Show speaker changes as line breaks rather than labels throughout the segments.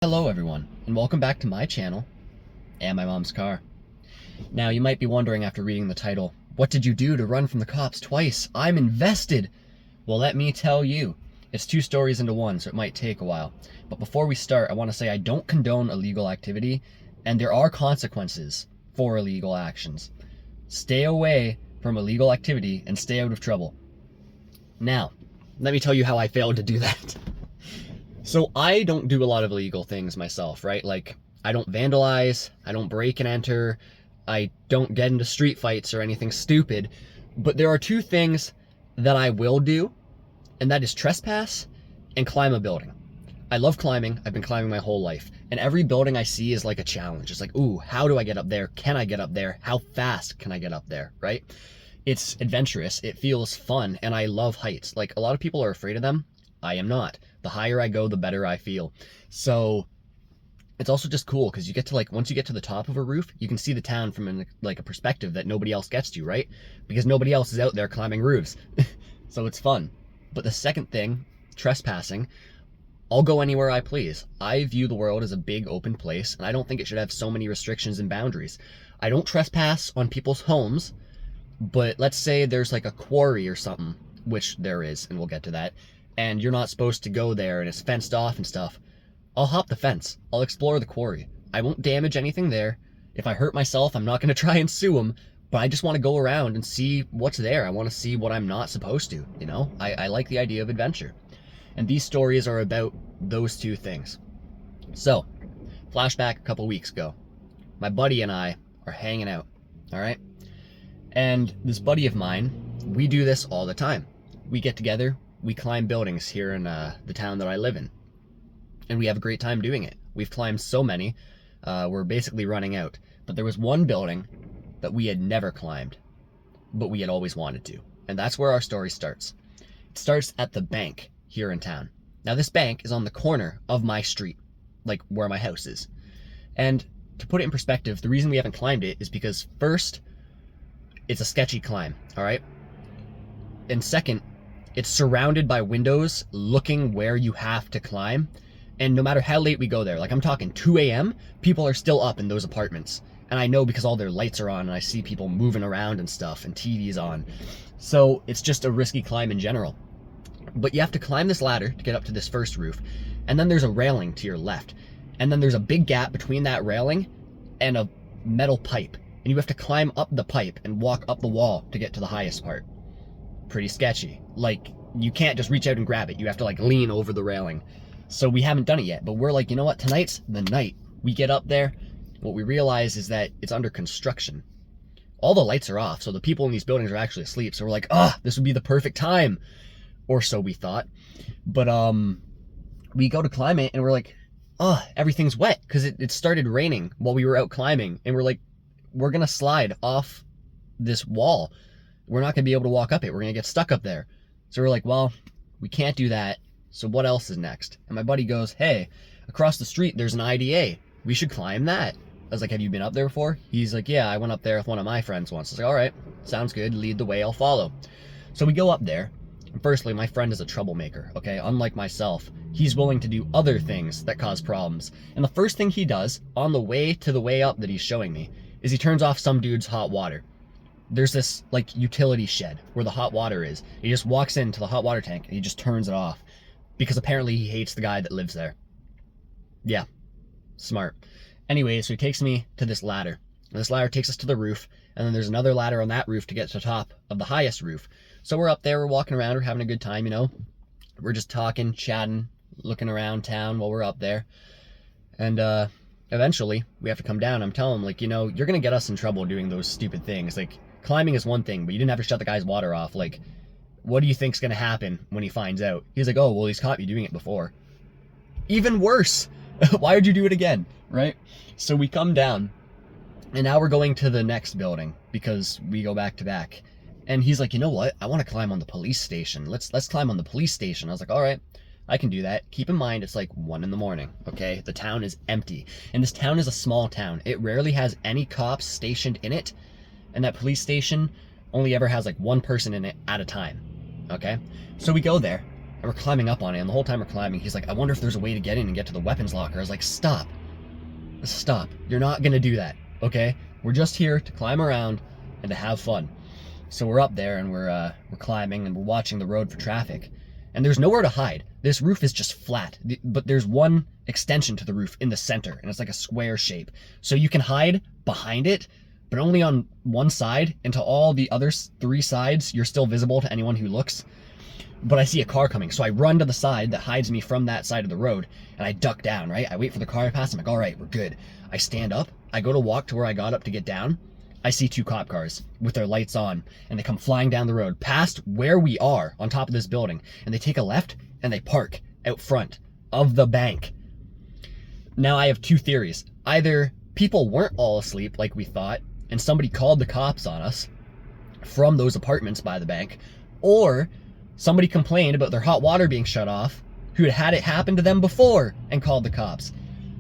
Hello everyone, and welcome back to my channel, and my mom's car. Now you might be wondering after reading the title, what did you do to run from the cops twice? I'm invested! Well, let me tell you, it's two stories into one, so it might take a while. But before we start, I want to say I don't condone illegal activity, and there are consequences for illegal actions. Stay away from illegal activity and stay out of trouble. Now, let me tell you how I failed to do that. So I don't do a lot of illegal things myself, right? Like, I don't vandalize, I don't break and enter, I don't get into street fights or anything stupid, but there are two things that I will do, and that is trespass and climb a building. I love climbing, I've been climbing my whole life, and every building I see is like a challenge. It's like, ooh, how do I get up there? Can I get up there? How fast can I get up there, right? It's adventurous, it feels fun, and I love heights. Like, a lot of people are afraid of them. I am not. The higher I go, the better I feel. So it's also just cool because you get to, like, once you get to the top of a roof, you can see the town from a perspective that nobody else gets to, right? Because nobody else is out there climbing roofs. So it's fun. But the second thing, trespassing, I'll go anywhere I please. I view the world as a big open place, and I don't think it should have so many restrictions and boundaries. I don't trespass on people's homes, but let's say there's like a quarry or something, which there is, and we'll get to that, and you're not supposed to go there and it's fenced off and stuff. I'll hop the fence. I'll explore the quarry. I won't damage anything there. If I hurt myself, I'm not going to try and sue them, but I just want to go around and see what's there. I want to see what I'm not supposed to, you know? I like the idea of adventure. And these stories are about those two things. So, flashback a couple weeks ago. My buddy and I are hanging out, all right? And this buddy of mine, we do this all the time. We get together, we climb buildings here in the town that I live in. And we have a great time doing it. We've climbed so many, we're basically running out. But there was one building that we had never climbed, but we had always wanted to. And that's where our story starts. It starts at the bank here in town. Now this bank is on the corner of my street, like where my house is. And to put it in perspective, the reason we haven't climbed it is because first, it's a sketchy climb, all right? And second, it's surrounded by windows looking where you have to climb. And no matter how late we go there, like I'm talking 2 a.m., people are still up in those apartments. And I know because all their lights are on and I see people moving around and stuff and TV's on. So it's just a risky climb in general. But you have to climb this ladder to get up to this first roof. And then there's a railing to your left. And then there's a big gap between that railing and a metal pipe. And you have to climb up the pipe and walk up the wall to get to the highest part. Pretty sketchy. Like, you can't just reach out and grab it. You have to, like, lean over the railing. So we haven't done it yet, but we're like, you know what? Tonight's the night. We get up there. What we realize is that it's under construction. All the lights are off, so the people in these buildings are actually asleep. So we're like, this would be the perfect time. Or so we thought. But we go to climb it, and we're like, everything's wet, because it started raining while we were out climbing. And we're like, we're going to slide off this wall. We're not going to be able to walk up it. We're going to get stuck up there. So we're like, well, we can't do that. So what else is next? And my buddy goes, hey, across the street, there's an IDA. We should climb that. I was like, have you been up there before? He's like, yeah, I went up there with one of my friends once. I was like, all right, sounds good. Lead the way, I'll follow. So we go up there. And firstly, my friend is a troublemaker, okay? Unlike myself, he's willing to do other things that cause problems. And the first thing he does on the way to the way up that he's showing me is he turns off some dude's hot water. There's this, like, utility shed where the hot water is. He just walks into the hot water tank and he just turns it off because apparently he hates the guy that lives there. Yeah, smart. Anyway, so he takes me to this ladder. And this ladder takes us to the roof, and then there's another ladder on that roof to get to the top of the highest roof. So we're up there, we're walking around, we're having a good time, you know? We're just talking, chatting, looking around town while we're up there. And, eventually, we have to come down. I'm telling him, like, you know, you're gonna get us in trouble doing those stupid things. Like, climbing is one thing, but you didn't have to shut the guy's water off. Like, what do you think's gonna happen when he finds out? He's like, oh, well, he's caught me doing it before. Even worse! Why would you do it again, right? So we come down, and now we're going to the next building, because we go back to back. And he's like, you know what? I want to climb on the police station. Let's climb on the police station. I was like, all right, I can do that. Keep in mind, it's like 1 a.m, okay? The town is empty. And this town is a small town. It rarely has any cops stationed in it. And that police station only ever has like one person in it at a time, okay? So we go there, and we're climbing up on it, and the whole time we're climbing, he's like, I wonder if there's a way to get in and get to the weapons locker. I was like, stop. You're not gonna do that, okay? We're just here to climb around and to have fun. So we're up there, and we're climbing, and we're watching the road for traffic, and there's nowhere to hide. This roof is just flat, but there's one extension to the roof in the center, and it's like a square shape. So you can hide behind it, but only on one side, and to all the other 3 sides, you're still visible to anyone who looks. But I see a car coming, so I run to the side that hides me from that side of the road, and I duck down, right? I wait for the car to pass. I'm like, all right, we're good. I stand up. I go to walk to where I got up to get down. I see 2 cop cars with their lights on, and they come flying down the road past where we are on top of this building, and they take a left, and they park out front of the bank. Now I have 2 theories. Either people weren't all asleep like we thought, and somebody called the cops on us from those apartments by the bank, or somebody complained about their hot water being shut off who had had it happen to them before and called the cops.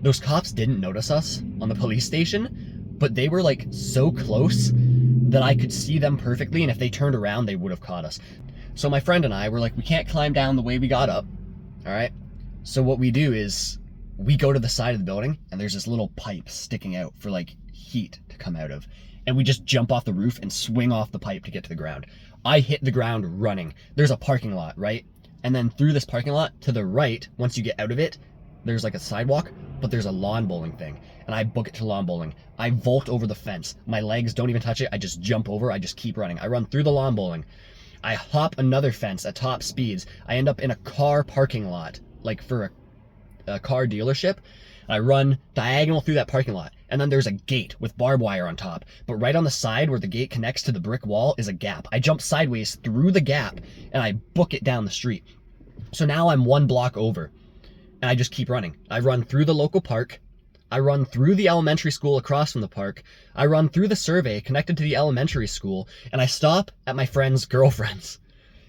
Those cops didn't notice us on the police station, but they were like so close that I could see them perfectly, and if they turned around, they would have caught us. So my friend and I were like, we can't climb down the way we got up, all right? So what we do is we go to the side of the building, and there's this little pipe sticking out for like heat to come out of, and we just jump off the roof and swing off the pipe to get to the ground. I hit the ground running. There's a parking lot, right? And then through this parking lot to the right, once you get out of it, there's like a sidewalk, but there's a lawn bowling thing, and I book it to lawn bowling. I vault over the fence. My legs don't even touch it. I just jump over. I just keep running. I run through the lawn bowling. I hop another fence at top speeds. I end up in a car parking lot, like for a car dealership. I run diagonal through that parking lot, and then there's a gate with barbed wire on top, but right on the side where the gate connects to the brick wall is a gap. I jump sideways through the gap, and I book it down the street. So now I'm 1 block over, and I just keep running. I run through the local park. I run through the elementary school across from the park. I run through the survey connected to the elementary school, and I stop at my friend's girlfriend's,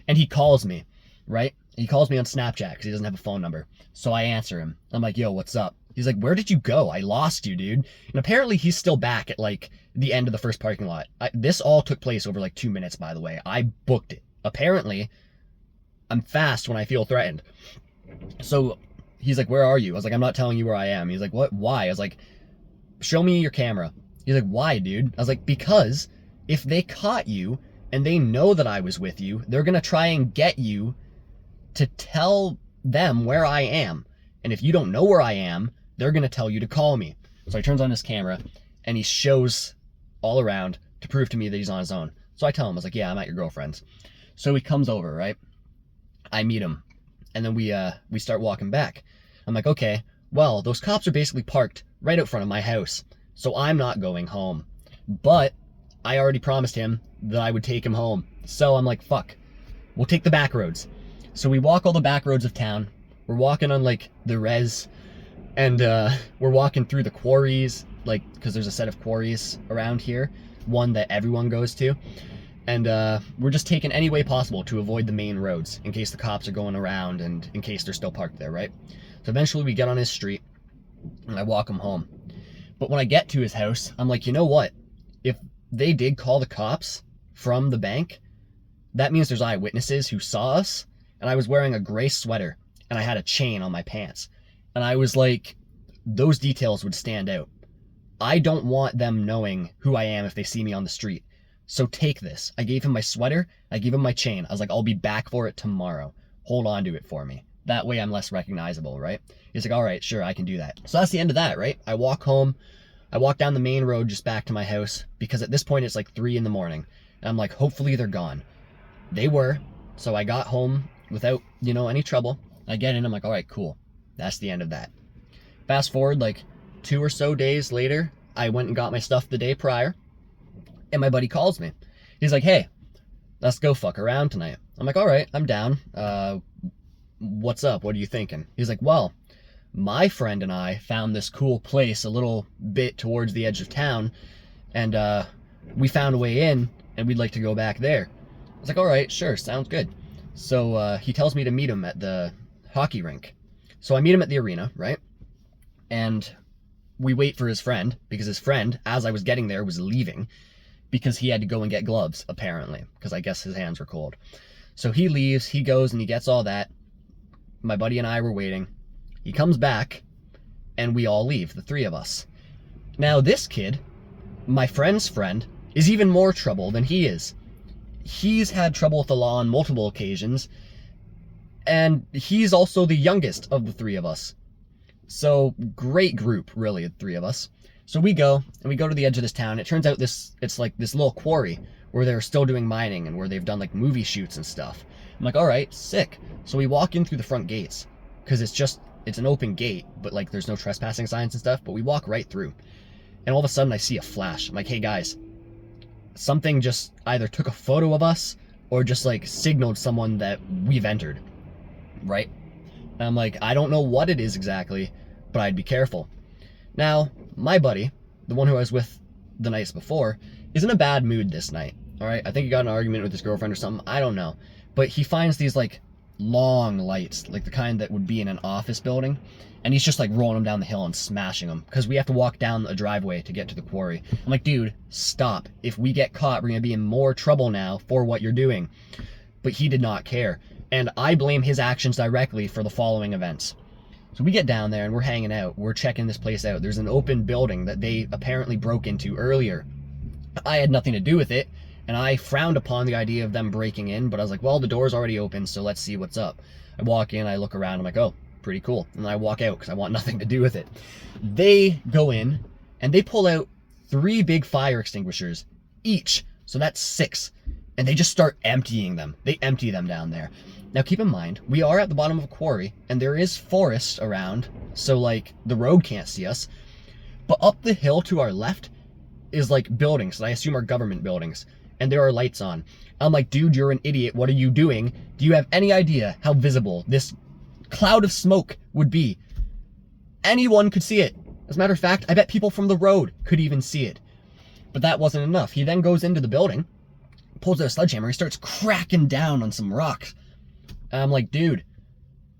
and he calls me, right? He calls me on Snapchat because he doesn't have a phone number. So I answer him. I'm like, yo, what's up? He's like, where did you go? I lost you, dude. And apparently he's still back at like the end of the first parking lot. This all took place over like 2 minutes, by the way. I booked it. Apparently, I'm fast when I feel threatened. So he's like, where are you? I was like, I'm not telling you where I am. He's like, what? Why? I was like, show me your camera. He's like, why, dude? I was like, because if they caught you and they know that I was with you, they're going to try and get you to tell them where I am. And if you don't know where I am, they're going to tell you to call me. So he turns on his camera and he shows all around to prove to me that he's on his own. So I tell him, I was like, yeah, I'm at your girlfriend's. So he comes over, right? I meet him, and then we start walking back. I'm like, okay, well, those cops are basically parked right out front of my house, so I'm not going home. But I already promised him that I would take him home. So I'm like, fuck, we'll take the back roads. So we walk all the back roads of town. We're walking on like the res, and we're walking through the quarries, like, because there's a set of quarries around here, one that everyone goes to. And we're just taking any way possible to avoid the main roads in case the cops are going around and in case they're still parked there, right? So eventually we get on his street and I walk him home. But when I get to his house, I'm like, you know what? If they did call the cops from the bank, that means there's eyewitnesses who saw us, and I was wearing a gray sweater and I had a chain on my pants. And I was like, those details would stand out. I don't want them knowing who I am if they see me on the street. So take this. I gave him my sweater. I gave him my chain. I was like, I'll be back for it tomorrow. Hold on to it for me. That way I'm less recognizable, right? He's like, all right, sure, I can do that. So that's the end of that, right? I walk home. I walk down the main road just back to my house because at this point it's like 3 a.m. And I'm like, hopefully they're gone. They were. So I got home without, any trouble. I get in. I'm like, all right, cool. That's the end of that. Fast forward like 2 or so days later, I went and got my stuff the day prior. And my buddy calls me. He's like, hey, let's go fuck around tonight. I'm like, all right, I'm down. What's up? What are you thinking? He's like, well, my friend and I found this cool place a little bit towards the edge of town, and we found a way in, and we'd like to go back there. I was like, all right, sure, sounds good. So he tells me to meet him at the hockey rink. So I meet him at the arena, right? And we wait for his friend, because his friend, as I was getting there, was leaving, because he had to go and get gloves, apparently, because I guess his hands were cold. So he leaves, he goes and he gets all that, My buddy and I were waiting. He comes back, and we all leave, the three of us. Now this kid, my friend's friend, is even more trouble than he is. He's had trouble with the law on multiple occasions, and he's also the youngest of the three of us. So great group, really, the three of us. So we go to the edge of this town. It turns out it's like this little quarry where they're still doing mining and where they've done like movie shoots and stuff. I'm like, all right, sick. So we walk in through the front gates because it's an open gate, but like there's no trespassing signs and stuff, but we walk right through. And all of a sudden I see a flash. I'm like, hey guys, something just either took a photo of us or just like signaled someone that we've entered, right? And I'm like, I don't know what it is exactly, but I'd be careful. Now, my buddy, the one who I was with the nights before, is in a bad mood this night, all right? I think he got in an argument with his girlfriend or something, I don't know. But he finds these like long lights, like the kind that would be in an office building, and he's just like rolling them down the hill and smashing them because we have to walk down a driveway to get to the quarry. I'm like, dude, stop. If we get caught, we're gonna be in more trouble now for what you're doing. But he did not care, and I blame his actions directly for the following events. So we get down there and we're hanging out, we're checking this place out. There's an open building that they apparently broke into earlier. I had nothing to do with it, and I frowned upon the idea of them breaking in, but I was like, well, the door's already open, so let's see what's up. I walk in, I look around, I'm like, oh, pretty cool. And then I walk out because I want nothing to do with it. They go in and they pull out 3 big fire extinguishers each, so that's 6. And they just start emptying them. They empty them down there. Now keep in mind, we are at the bottom of a quarry and there is forest around, so like the road can't see us. But up the hill to our left is like buildings that I assume are government buildings, and there are lights on. I'm like, dude, you're an idiot. What are you doing? Do you have any idea how visible this cloud of smoke would be? Anyone could see it. As a matter of fact, I bet people from the road could even see it. But that wasn't enough. He then goes into the building, pulls out a sledgehammer, he starts cracking down on some rocks. And I'm like, dude,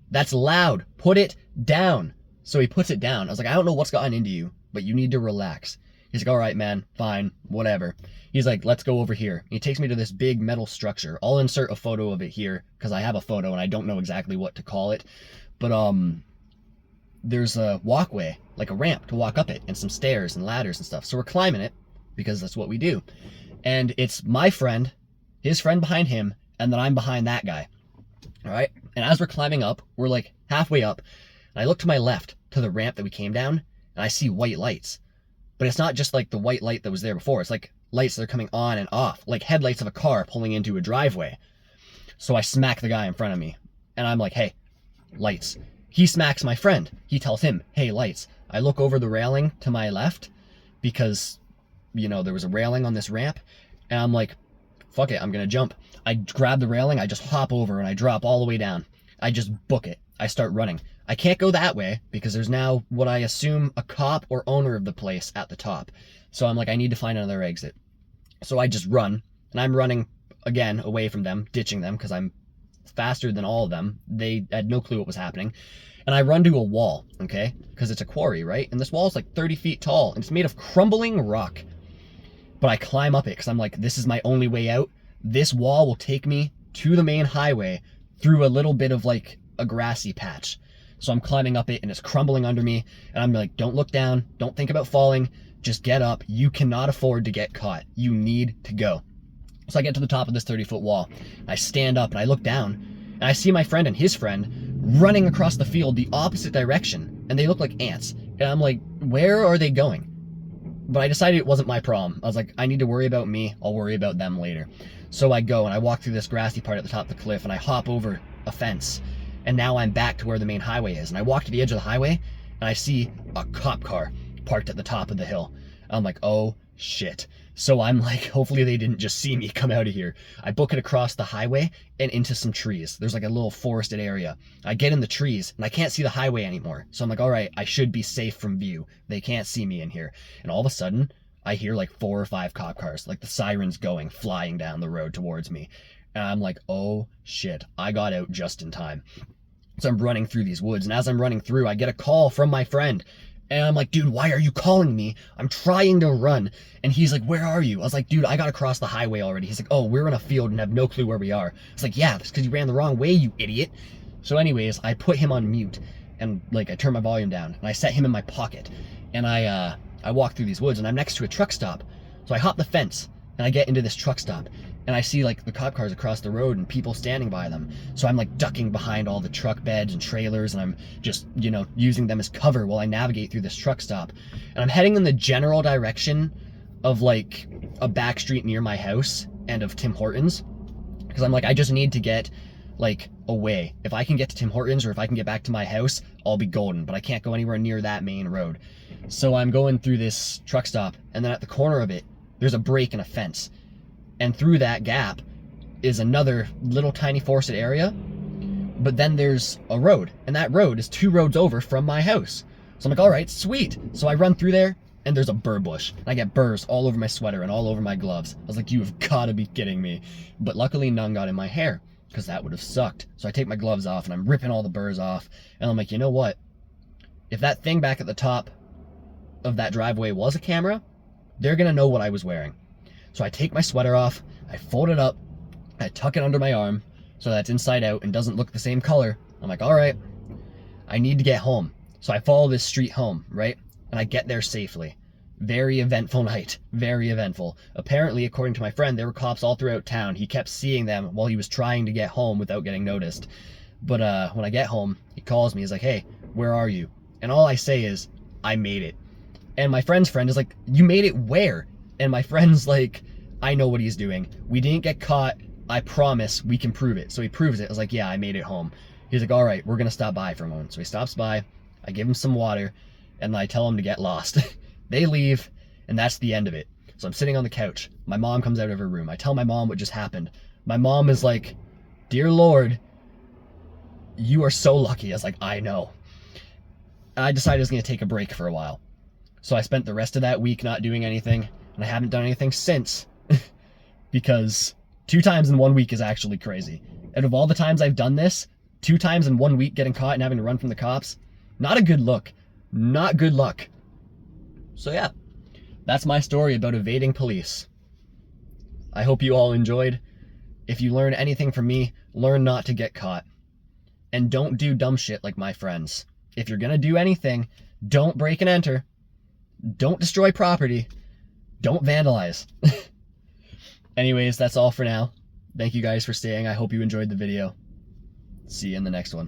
that's loud. Put it down. So he puts it down. I was like, I don't know what's gotten into you, but you need to relax. He's like, all right, man, fine, whatever. He's like, let's go over here. He takes me to this big metal structure. I'll insert a photo of it here because I have a photo and I don't know exactly what to call it. But there's a walkway, like a ramp to walk up it, and some stairs and ladders and stuff. So we're climbing it because that's what we do. And it's my friend, his friend behind him, and then I'm behind that guy. All right? And as we're climbing up, we're like halfway up, and I look to my left to the ramp that we came down, and I see white lights. But it's not just like the white light that was there before. It's like lights that are coming on and off, like headlights of a car pulling into a driveway. So I smack the guy in front of me, and I'm like, hey, lights. He smacks my friend. He tells him, hey, lights. I look over the railing to my left because, you know, there was a railing on this ramp, and I'm like, fuck it, I'm gonna jump. I grab the railing, I just hop over, and I drop all the way down. I just book it. I start running. I can't go that way because there's now what I assume a cop or owner of the place at the top. So I'm like, I need to find another exit. So I just run, and I'm running again away from them, ditching them because I'm faster than all of them. They had no clue what was happening. And I run to a wall, okay? Because it's a quarry, right? And this wall is like 30 feet tall, and it's made of crumbling rock. But I climb up it because I'm like, this is my only way out. This wall will take me to the main highway through a little bit of like a grassy patch. So I'm climbing up it and it's crumbling under me, and I'm like, don't look down, don't think about falling, just get up. You cannot afford to get caught. You need to go. So I get to the top of this 30-foot wall. I stand up and I look down, and I see my friend and his friend running across the field the opposite direction, and they look like ants. And I'm like, where are they going? But I decided it wasn't my problem. I was like, I need to worry about me. I'll worry about them later. So I go and I walk through this grassy part at the top of the cliff, and I hop over a fence. And now I'm back to where the main highway is. And I walk to the edge of the highway, and I see a cop car parked at the top of the hill. I'm like, oh shit. So I'm like, hopefully they didn't just see me come out of here. I book it across the highway and into some trees. There's like a little forested area. I get in the trees and I can't see the highway anymore. So I'm like, all right, I should be safe from view. They can't see me in here. And all of a sudden, I hear like 4 or 5 cop cars, like the sirens going, flying down the road towards me. And I'm like, oh shit, I got out just in time. So I'm running through these woods, and as I'm running through, I get a call from my friend. And I'm like, dude, why are you calling me? I'm trying to run. And he's like, where are you? I was like, dude, I got across the highway already. He's like, oh, we're in a field and have no clue where we are. It's like, yeah, that's because you ran the wrong way, you idiot. So anyways, I put him on mute and like I turn my volume down and I set him in my pocket, and I walk through these woods and I'm next to a truck stop. So I hop the fence and I get into this truck stop and I see like the cop cars across the road and people standing by them. So I'm like ducking behind all the truck beds and trailers, and I'm just, you know, using them as cover while I navigate through this truck stop. And I'm heading in the general direction of like a back street near my house and of Tim Hortons, because I'm like, I just need to get like away. If I can get to Tim Hortons or if I can get back to my house, I'll be golden, but I can't go anywhere near that main road. So I'm going through this truck stop, and then at the corner of it, there's a break in a fence. And through that gap is another little tiny forested area, but then there's a road, and that road is 2 roads over from my house. So I'm like, all right, sweet. So I run through there, and there's a burr bush, and I get burrs all over my sweater and all over my gloves. I was like, you have gotta be kidding me. But luckily none got in my hair, because that would have sucked. So I take my gloves off and I'm ripping all the burrs off, and I'm like, you know what? If that thing back at the top of that driveway was a camera, they're gonna know what I was wearing. So I take my sweater off, I fold it up, I tuck it under my arm so that it's inside out and doesn't look the same color. I'm like, all right, I need to get home. So I follow this street home, right? And I get there safely. Very eventful night, very eventful. Apparently, according to my friend, there were cops all throughout town. He kept seeing them while he was trying to get home without getting noticed. But when I get home, he calls me, he's like, hey, where are you? And all I say is, I made it. And my friend's friend is like, you made it where? And my friend's like, I know what he's doing. We didn't get caught. I promise we can prove it. So he proves it. I was like, yeah, I made it home. He's like, all right, we're going to stop by for a moment. So he stops by. I give him some water, and I tell him to get lost. They leave, and that's the end of it. So I'm sitting on the couch. My mom comes out of her room. I tell my mom what just happened. My mom is like, dear Lord, you are so lucky. I was like, I know. And I decided I was going to take a break for a while. So I spent the rest of that week not doing anything, and I haven't done anything since. Because 2 times in 1 week is actually crazy. Out of all the times I've done this, 2 times in 1 week getting caught and having to run from the cops, not a good look. Not good luck. So yeah, that's my story about evading police. I hope you all enjoyed. If you learn anything from me, learn not to get caught. And don't do dumb shit like my friends. If you're gonna do anything, don't break and enter. Don't destroy property. Don't vandalize. Anyways, that's all for now. Thank you guys for staying. I hope you enjoyed the video. See you in the next one.